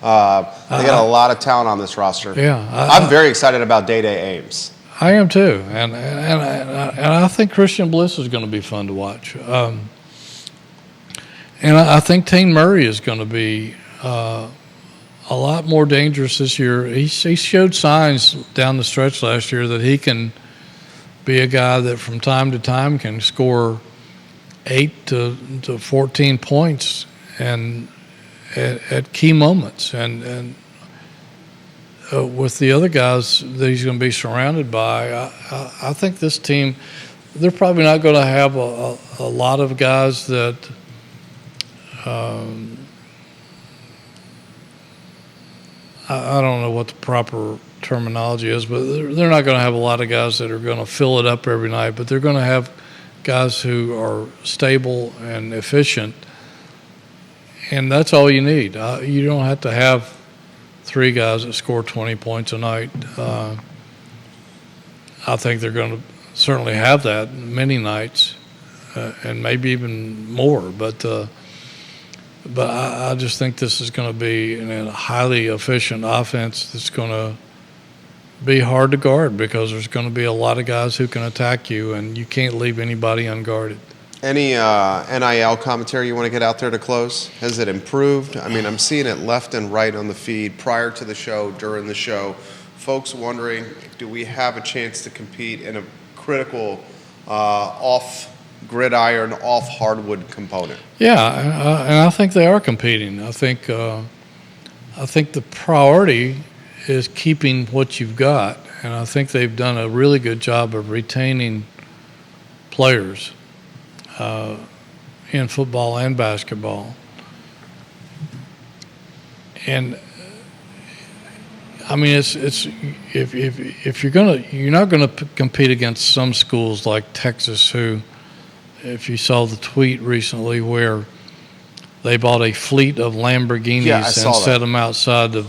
They got a lot of talent on this roster. Yeah. I'm very excited about Day-Day Ames. I am too, and I think Christian Bliss is going to be fun to watch. And I think Tane Murray is going to be a lot more dangerous this year. He showed signs down the stretch last year that he can be a guy that from time to time can score 8 to 14 points and at key moments. And with the other guys that he's going to be surrounded by, I think this team, they're probably not going to have a lot of guys that I don't know what the proper terminology is, but they're not going to have a lot of guys that are going to fill it up every night, but they're going to have guys who are stable and efficient, and that's all you need. You don't have to have 3 guys that score 20 points a night. I think they're going to certainly have that many nights, and maybe even more. But I just think this is going to be a highly efficient offense that's going to be hard to guard because there's going to be a lot of guys who can attack you, and you can't leave anybody unguarded. Any NIL commentary you want to get out there to close? Has it improved? I mean, I'm seeing it left and right on the feed prior to the show, during the show. Folks wondering, do we have a chance to compete in a critical off-gridiron, off-hardwood component? Yeah, and I think they are competing. I think the priority is keeping what you've got, and I think they've done a really good job of retaining players in football and basketball. And I mean, it's if you're not gonna compete against some schools like Texas, who, if you saw the tweet recently where they bought a fleet of Lamborghinis and set them outside the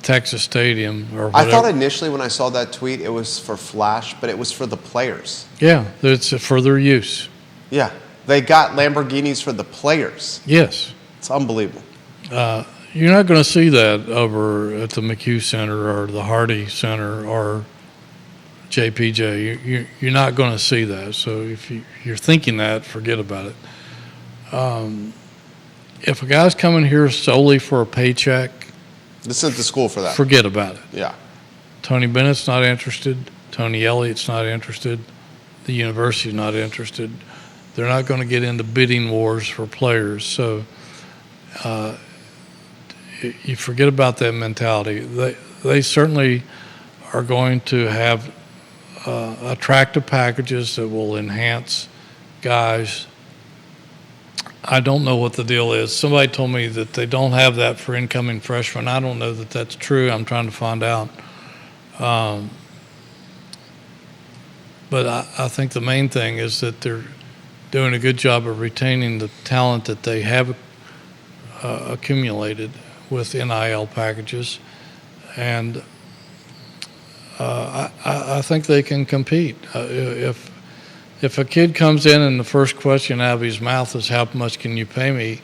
Texas Stadium or whatever. I thought initially when I saw that tweet it was for flash, but it was for the players. Yeah, it's for their use. Yeah, they got Lamborghinis for the players. Yes. It's unbelievable. You're not going to see that over at the McHugh Center or the Hardy Center or JPJ. You're not going to see that. So if you're thinking that, forget about it. If a guy's coming here solely for a paycheck, this isn't the school for that. Forget about it. Yeah. Tony Bennett's not interested. Tony Elliott's not interested. The university's not interested. They're not going to get into bidding wars for players. So you forget about that mentality. They certainly are going to have attractive packages that will enhance guys. I don't know what the deal is. Somebody told me that they don't have that for incoming freshmen. I don't know that that's true. I'm trying to find out. But I think the main thing is that they're doing a good job of retaining the talent that they have accumulated with NIL packages. And I think they can compete. If a kid comes in and the first question out of his mouth is, how much can you pay me?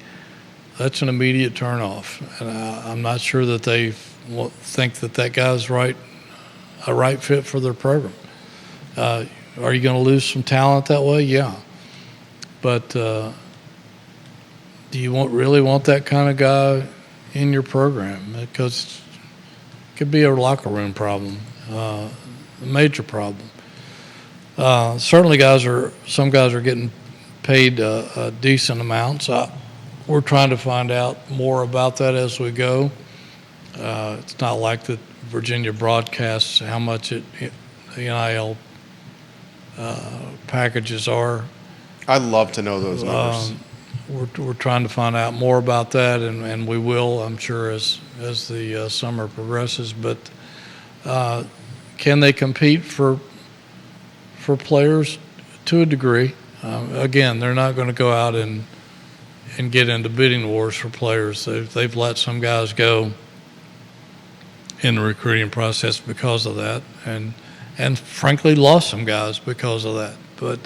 That's an immediate turnoff. And I'm not sure that they think that guy's a right fit for their program. Are you going to lose some talent that way? Yeah. But do you really want that kind of guy in your program? Because it could be a locker room problem, a major problem. Certainly some guys are getting paid decent amounts. We're trying to find out more about that as we go. It's not like that Virginia broadcasts how much the NIL packages are. I'd love to know those numbers. We're trying to find out more about that, and we will, I'm sure, as the summer progresses. But can they compete for players? To a degree. Again, they're not going to go out and get into bidding wars for players. They've let some guys go in the recruiting process because of that, and frankly lost some guys because of that. But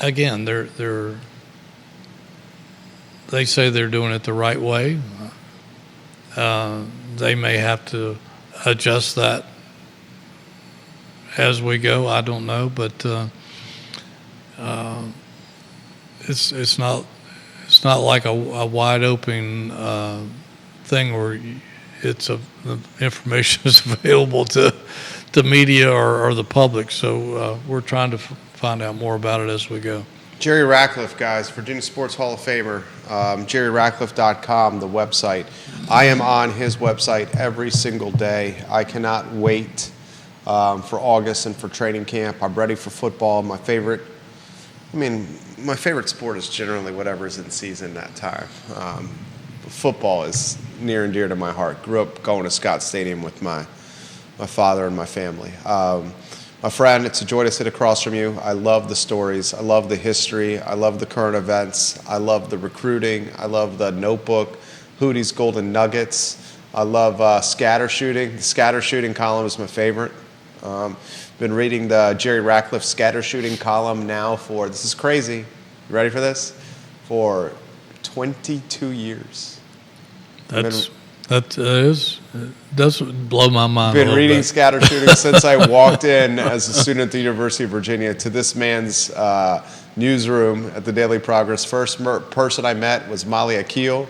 again, they say they're doing it the right way. They may have to adjust that as we go. I don't know, but it's not like a wide open thing where the information is available to media or the public. So we're trying to find out more about it as we go. Jerry Ratcliffe, guys, Virginia Sports Hall of Famer, JerryRatcliffe.com, the website. I am on his website every single day. I cannot wait for August and for training camp. I'm ready for football. My favorite sport is generally whatever's in season that time. Football is near and dear to my heart. Grew up going to Scott Stadium with my father and my family. My friend, it's a joy to sit across from you. I love the stories. I love the history. I love the current events. I love the recruiting. I love the notebook, Hootie's Golden Nuggets. I love scatter shooting. The scatter shooting column is my favorite. Been reading the Jerry Ratcliffe scatter shooting column now for, this is crazy, you ready for this? For 22 years. That does blow my mind. Been reading scatter shooting since I walked in as a student at the University of Virginia to this man's newsroom at the Daily Progress. First person I met was Molly Akil,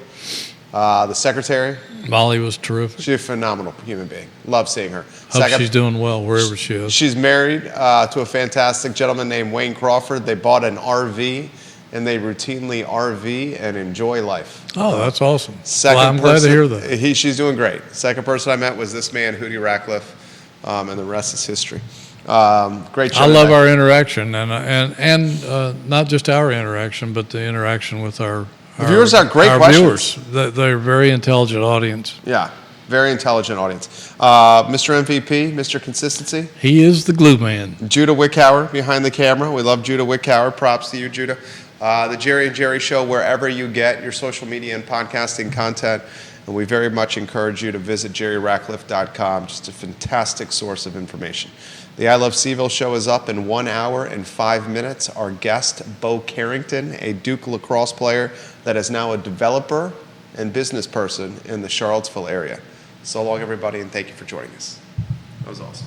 the secretary. Molly was terrific. She's a phenomenal human being. Love seeing her. Hope she's doing well wherever she is. She's married to a fantastic gentleman named Wayne Crawford. They bought an RV, and they routinely RV and enjoy life. Oh, that's awesome. I'm glad to hear that. She's doing great. Second person I met was this man, Hootie Ratcliffe, and the rest is history. Great show. I love our interaction, and not just our interaction, but the interaction with our viewers have great questions. Viewers. They're a very intelligent audience. Yeah, very intelligent audience. Mr. MVP, Mr. Consistency. He is the glue man. Judah Wickhauer behind the camera. We love Judah Wickhauer. Props to you, Judah. The Jerry and Jerry Show, wherever you get your social media and podcasting content. And we very much encourage you to visit jerryratcliffe.com. Just a fantastic source of information. The I Love CVille Show is up in 1 hour and 5 minutes. Our guest, Bo Carrington, a Duke lacrosse player that is now a developer and business person in the Charlottesville area. So long, everybody, and thank you for joining us. That was awesome.